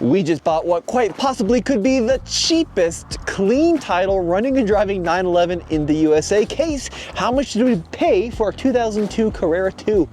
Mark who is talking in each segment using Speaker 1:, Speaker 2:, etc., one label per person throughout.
Speaker 1: We just bought what quite possibly could be the cheapest clean title running and driving 911 in the USA. Kase, how much did we pay for a 2002 Carrera 2?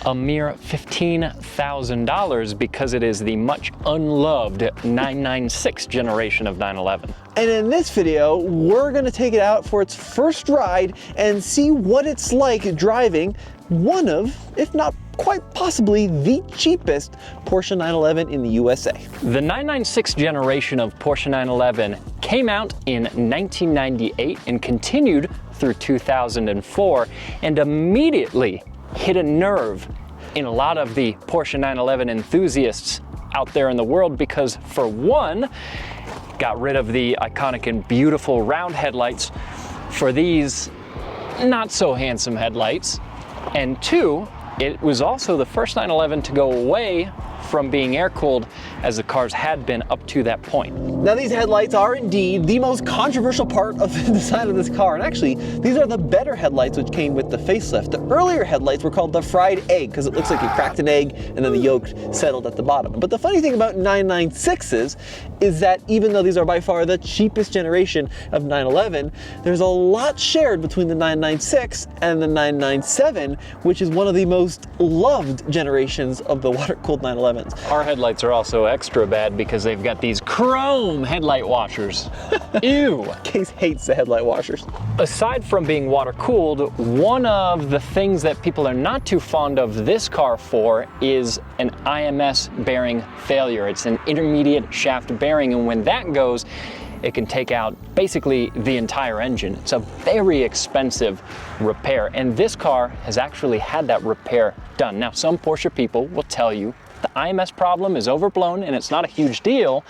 Speaker 2: A mere $15,000 because it is the much unloved 996 generation of 911.
Speaker 1: And in this video, we're gonna take it out for its first ride and see what it's like driving one of, if not quite possibly, the cheapest Porsche 911 in the USA.
Speaker 2: The 996 generation of Porsche 911 came out in 1998 and continued through 2004 and immediately hit a nerve in a lot of the Porsche 911 enthusiasts out there in the world because, for one, got rid of the iconic and beautiful round headlights for these not so handsome headlights, and two, it was also the first 911 to go away from being air-cooled as the cars had been up to that point.
Speaker 1: Now, these headlights are indeed the most controversial part of the design of this car, and actually these are the better headlights which came with the facelift. The earlier headlights were called the fried egg because it looks like you cracked an egg and then the yolk settled at the bottom. But the funny thing about 996s is that even though these are by far the cheapest generation of 911, there's a lot shared between the 996 and the 997, which is one of the most loved generations of the water-cooled 911s.
Speaker 2: Our headlights are also extra bad because they've got these chrome headlight washers. Ew!
Speaker 1: Kase hates the headlight washers.
Speaker 2: Aside from being water-cooled, one of the things that people are not too fond of this car for is an IMS bearing failure. It's an intermediate shaft bearing, and when that goes, it can take out basically the entire engine. It's a very expensive repair, and this car has actually had that repair done. Now, some Porsche people will tell you the IMS problem is overblown and it's not a huge deal,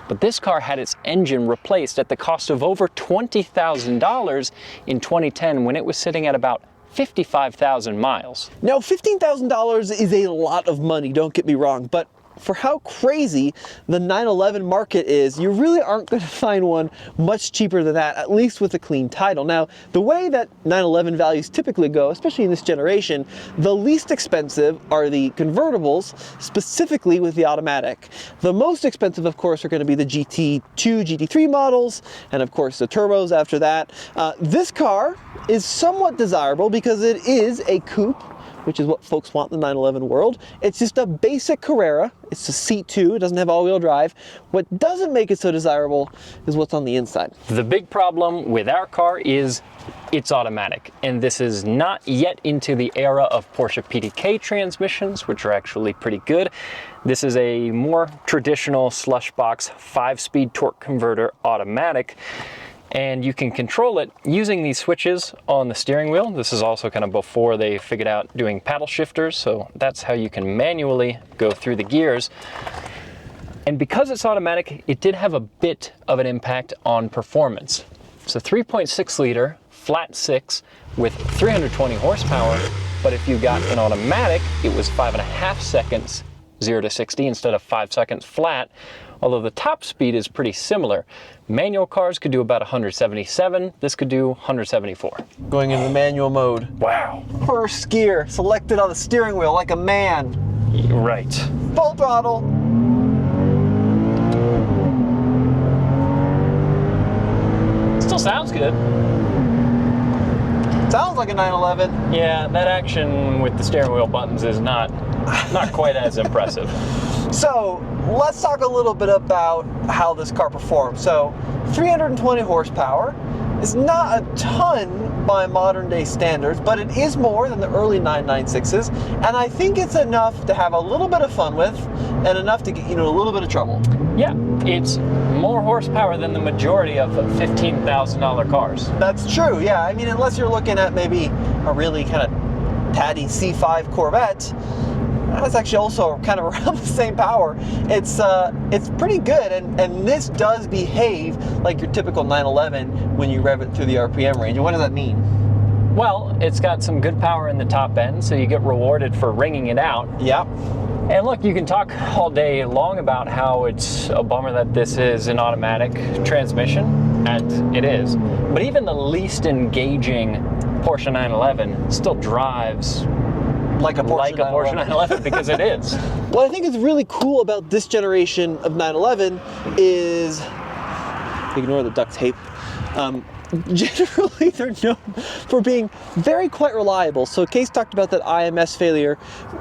Speaker 2: but this car had its engine replaced at the cost of over $20,000 in 2010 when it was sitting at about 55,000 miles.
Speaker 1: Now, $15,000 is a lot of money, don't get me wrong, but for how crazy the 911 market is, you really aren't going to find one much cheaper than that, at least with a clean title. Now, the way that 911 values typically go, especially in this generation, the least expensive are the convertibles, specifically with the automatic. The most expensive, of course, are going to be the GT2, GT3 models, and of course the turbos after that. This car is somewhat desirable because it is a coupe, which is what folks want in the 911 world. It's just a basic Carrera. It's a C2, it doesn't have all-wheel drive. What doesn't make it so desirable is what's on the inside.
Speaker 2: The big problem with our car is it's automatic, and this is not yet into the era of Porsche PDK transmissions, which are actually pretty good. This is a more traditional slush box 5-speed torque converter automatic, and you can control it using these switches on the steering wheel. This is also kind of before they figured out doing paddle shifters, so that's how you can manually go through the gears. And because it's automatic, it did have a bit of an impact on performance. It's a 3.6 liter flat 6 with 320 horsepower, but if you got an automatic, it was 5.5 seconds 0 to 60 instead of 5 seconds flat, although the top speed is pretty similar. Manual cars could do about 177, this could do 174.
Speaker 1: Going into the manual mode.
Speaker 2: Wow.
Speaker 1: First gear, selected on the steering wheel like a man.
Speaker 2: Right.
Speaker 1: Full throttle.
Speaker 2: Still sounds good.
Speaker 1: Sounds like a 911.
Speaker 2: Yeah, that action with the steering wheel buttons is not quite as impressive.
Speaker 1: So let's talk a little bit about how this car performs. So 320 horsepower is not a ton by modern day standards, but it is more than the early 996s, and I think it's enough to have a little bit of fun with and enough to get you in a little bit of trouble.
Speaker 2: Yeah, it's more horsepower than the majority of $15,000 cars.
Speaker 1: That's true, yeah. I mean, unless you're looking at maybe a really kind of tatty C5 Corvette, that's actually also kind of around the same power. It's pretty good, and this does behave like your typical 911 when you rev it through the RPM range. And what does that mean?
Speaker 2: Well, it's got some good power in the top end, so you get rewarded for ringing it out.
Speaker 1: Yep.
Speaker 2: And look, you can talk all day long about how it's a bummer that this is an automatic transmission, and it is. But even the least engaging Porsche 911 still drives
Speaker 1: like a Porsche
Speaker 2: 911 because it is.
Speaker 1: What I think is really cool about this generation of 911 is, ignore the duct tape, generally they're known for being quite reliable. So Kase talked about that IMS failure,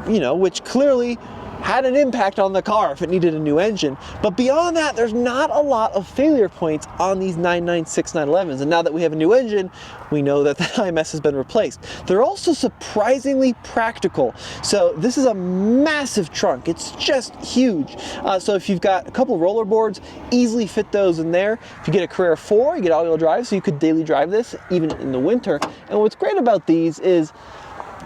Speaker 1: which clearly had an impact on the car if it needed a new engine. But beyond that, there's not a lot of failure points on these 996 911s. And now that we have a new engine, we know that the IMS has been replaced. They're also surprisingly practical. So this is a massive trunk. It's just huge. So if you've got a couple of roller boards, easily fit those in there. If you get a Carrera 4, you get all-wheel drive, so you could daily drive this even in the winter. And what's great about these is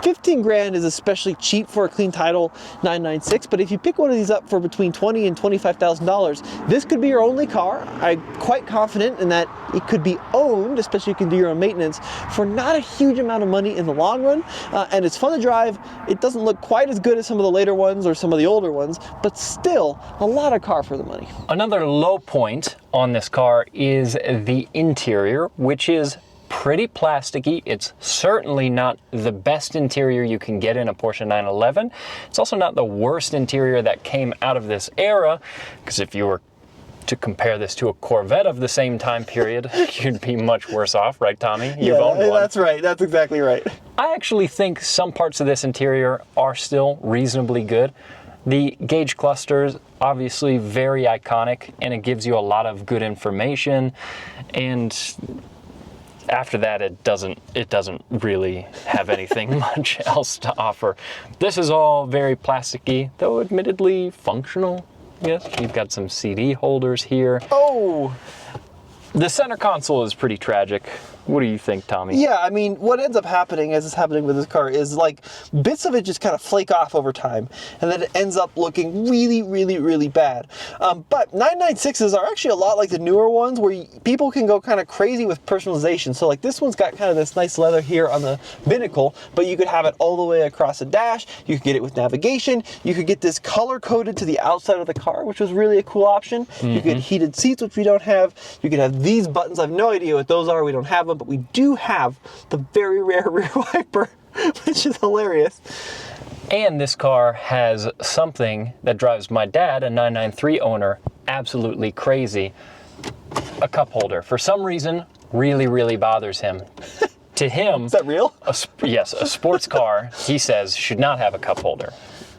Speaker 1: 15 grand is especially cheap for a clean title 996, but if you pick one of these up for between $20,000 and $25,000, this could be your only car. I'm quite confident in that it could be owned, especially if you can do your own maintenance, for not a huge amount of money in the long run, and it's fun to drive. It doesn't look quite as good as some of the later ones or some of the older ones, but still a lot of car for the money.
Speaker 2: Another low point on this car is the interior, which is pretty plasticky. It's certainly not the best interior you can get in a Porsche 911. It's also not the worst interior that came out of this era, because if you were to compare this to a Corvette of the same time period, you'd be much worse off, right, Tommy? You've owned one.
Speaker 1: That's right. That's exactly right.
Speaker 2: I actually think some parts of this interior are still reasonably good. The gauge clusters, obviously very iconic, and it gives you a lot of good information, and after that, it doesn't really have anything much else to offer. This is all very plasticky, though admittedly functional. Yes, you've got some CD holders here.
Speaker 1: Oh!
Speaker 2: The center console is pretty tragic. What do you think, Tommy?
Speaker 1: Yeah, I mean, what ends up happening, as is happening with this car, is like bits of it just kind of flake off over time, and then it ends up looking really, really, really bad. But 996s are actually a lot like the newer ones, where people can go kind of crazy with personalization. So like this one's got kind of this nice leather here on the binnacle, but you could have it all the way across the dash. You could get it with navigation. You could get this color coded to the outside of the car, which was really a cool option. Mm-hmm. You could get heated seats, which we don't have. You could have these buttons. I have no idea what those are. We don't have them. But we do have the very rare rear wiper, which is hilarious.
Speaker 2: And this car has something that drives my dad, a 993 owner, absolutely crazy. A cup holder. For some reason, really, really bothers him. To him...
Speaker 1: Is that real?
Speaker 2: Yes, a sports car, he says, should not have a cup holder.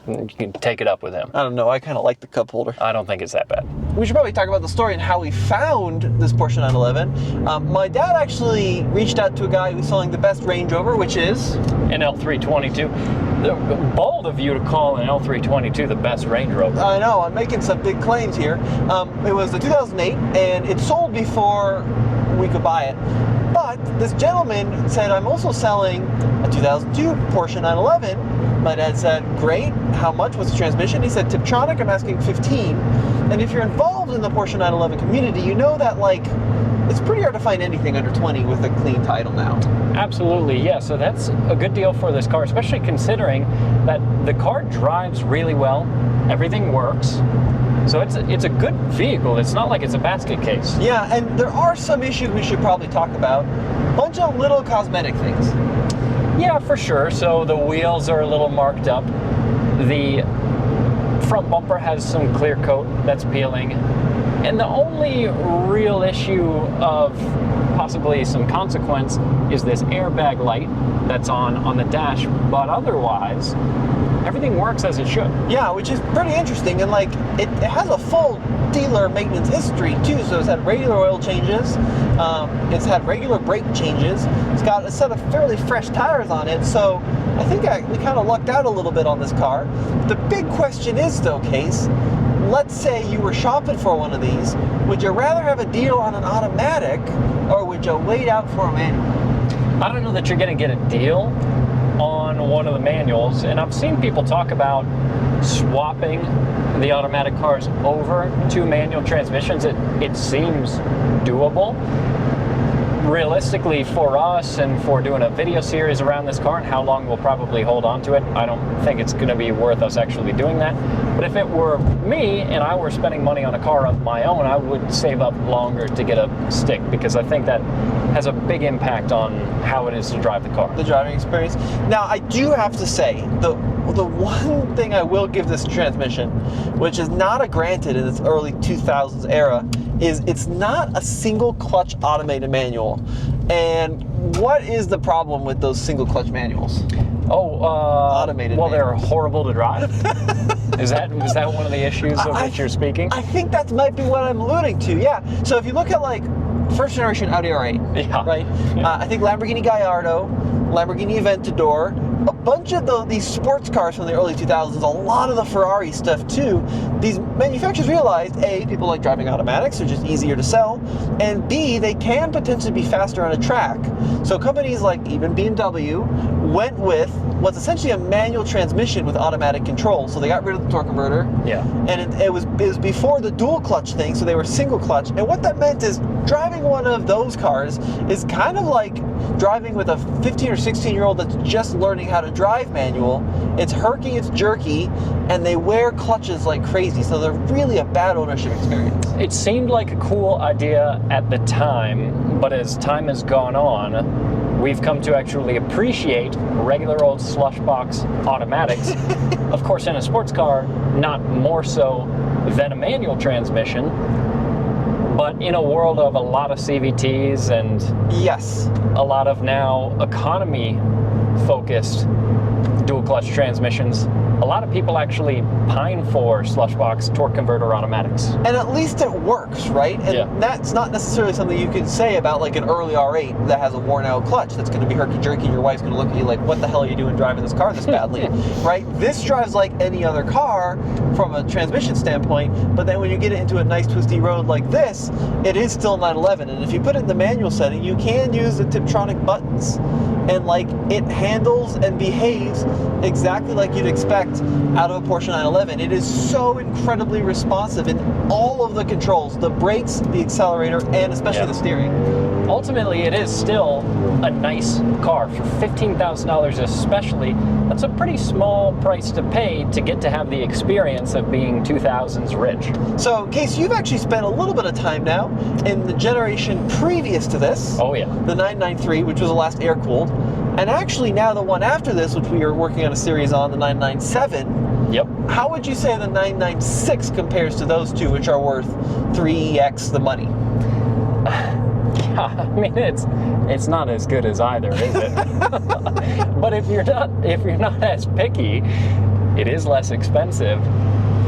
Speaker 2: You can take it up with him.
Speaker 1: I don't know, I kind of like the cup holder.
Speaker 2: I don't think it's that bad.
Speaker 1: We should probably talk about the story and how we found this Porsche 911. My dad actually reached out to a guy who's selling the best Range Rover, which is...
Speaker 2: an L322. Bold of you to call an L322 the best Range Rover.
Speaker 1: I know, I'm making some big claims here. It was the 2008, and it sold before we could buy it. But this gentleman said, I'm also selling a 2002 Porsche 911. My dad said, great, how much was the transmission? He said, Tiptronic, I'm asking 15. And if you're involved in the Porsche 911 community, you know that like, it's pretty hard to find anything under 20 with a clean title now. Absolutely, yeah, so that's a good deal for this car, especially considering that the car drives really well, everything works. So it's a good vehicle. It's not like it's a basket case. Yeah, and there are some issues we should probably talk about. Bunch of little cosmetic things. Yeah, for sure. So the wheels are a little marked up. The front bumper has some clear coat that's peeling. And the only real issue of possibly some consequence is this airbag light that's on the dash. But otherwise, everything works as it should. Yeah, which is pretty interesting. And like, it has a full dealer maintenance history too. So it's had regular oil changes. It's had regular brake changes. It's got a set of fairly fresh tires on it. So I think we kind of lucked out a little bit on this car. The big question is though, Kase, let's say you were shopping for one of these. Would you rather have a deal on an automatic or would you wait out for a manual? I don't know that you're going to get a deal on one of the manuals, and I've seen people talk about swapping the automatic cars over to manual transmissions. It seems doable. Realistically, for us and for doing a video series around this car and how long we'll probably hold on to it, I don't think it's going to be worth us actually doing that. But if it were me and I were spending money on a car of my own, I would save up longer to get a stick, because I think that has a big impact on how it is to drive the car. The driving experience. Now, I do have to say, the Well, the one thing I will give this transmission, which is not a granted in its early 2000s era, is it's not a single clutch automated manual. And what is the problem with those single clutch manuals?
Speaker 2: Automated. Well,
Speaker 1: manuals.
Speaker 2: They're horrible to drive. Was that one of the issues of which you're speaking?
Speaker 1: I think that might be what I'm alluding to. Yeah. So if you look at like first generation Audi R8,
Speaker 2: Yeah.
Speaker 1: right?
Speaker 2: Yeah.
Speaker 1: I think Lamborghini Gallardo, Lamborghini Aventador, a bunch of these sports cars from the early 2000s, a lot of the Ferrari stuff too, these manufacturers realized, A, people like driving automatics, they're just easier to sell, and B, they can potentially be faster on a track. So companies like even BMW went with what's essentially a manual transmission with automatic control. So they got rid of the torque converter.
Speaker 2: Yeah.
Speaker 1: And it was before the dual clutch thing, so they were single clutch. And what that meant is driving one of those cars is kind of like driving with a 15 or 16-year-old that's just learning how to drive manual. It's herky, it's jerky, and they wear clutches like crazy, so they're really a bad ownership experience.
Speaker 2: It seemed like a cool idea at the time, but as time has gone on, we've come to actually appreciate regular old slush box automatics. Of course, in a sports car, not more so than a manual transmission, but in a world of a lot of CVTs and
Speaker 1: Yes.
Speaker 2: a lot of now economy-focused dual clutch transmissions, a lot of people actually pine for slush box torque converter automatics.
Speaker 1: And at least it works, right? And
Speaker 2: Yeah.
Speaker 1: that's not necessarily something you can say about like an early R8 that has a worn out clutch that's going to be herky-jerky, and your wife's going to look at you like, what the hell are you doing driving this car this badly, right? This drives like any other car from a transmission standpoint, but then when you get it into a nice twisty road like this, it is still 911. And if you put it in the manual setting, you can use the Tiptronic buttons, and like it handles and behaves exactly like you'd expect out of a Porsche 911. It is so incredibly responsive in all of the controls, the brakes, the accelerator, and especially the steering.
Speaker 2: Ultimately, it is still a nice car. For $15,000 especially, that's a pretty small price to pay to get to have the experience of being 2000s rich.
Speaker 1: So, Case, you've actually spent a little bit of time now in the generation previous to this.
Speaker 2: Oh yeah.
Speaker 1: The 993, which was the last air-cooled, and actually now the one after this, which we are working on a series on, the 997.
Speaker 2: Yep.
Speaker 1: How would you say the 996 compares to those two, which are worth 3x the money?
Speaker 2: Yeah, I mean it's not as good as either, is it? But if you're not as picky, it is less expensive.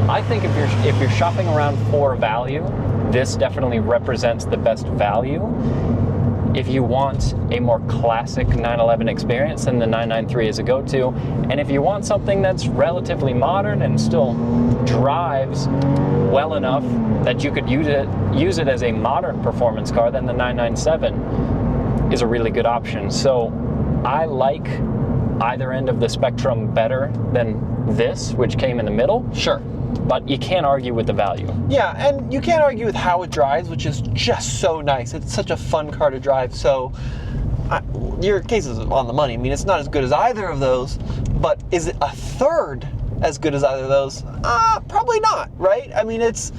Speaker 2: I think if you're shopping around for value, this definitely represents the best value. If you want a more classic 911 experience, then the 993 is a go-to. And if you want something that's relatively modern and still drives well enough that you could use it as a modern performance car, then the 997 is a really good option. So I like either end of the spectrum better than this, which came in the middle.
Speaker 1: Sure.
Speaker 2: But you can't argue with the value.
Speaker 1: Yeah, and you can't argue with how it drives, which is just so nice. It's such a fun car to drive. So your case is on the money. I mean, it's not as good as either of those, but is it a third as good as either of those? Probably not, right? I mean, it's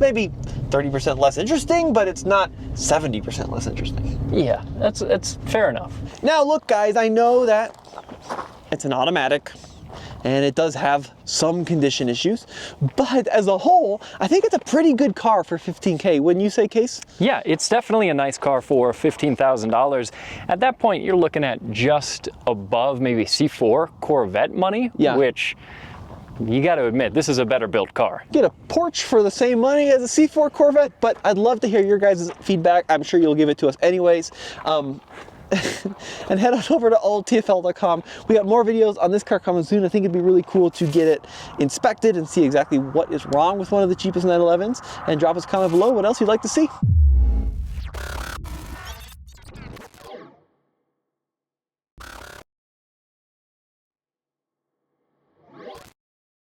Speaker 1: maybe 30% less interesting, but it's not 70% less interesting.
Speaker 2: Yeah, it's fair enough.
Speaker 1: Now, look, guys, I know that it's an automatic, and it does have some condition issues, but as a whole, I think it's a pretty good car for $15K. Wouldn't you say, Case?
Speaker 2: Yeah, it's definitely a nice car for $15,000. At that point, you're looking at just above maybe C4 Corvette money,
Speaker 1: Yeah.
Speaker 2: which you got to admit, this is a better built car.
Speaker 1: Get a Porsche for the same money as a C4 Corvette, but I'd love to hear your guys' feedback. I'm sure you'll give it to us anyways. And head on over to alltfl.com. We got more videos on this car coming soon. I think it'd be really cool to get it inspected and see exactly what is wrong with one of the cheapest 911s, and drop us a comment below what else you'd like to see.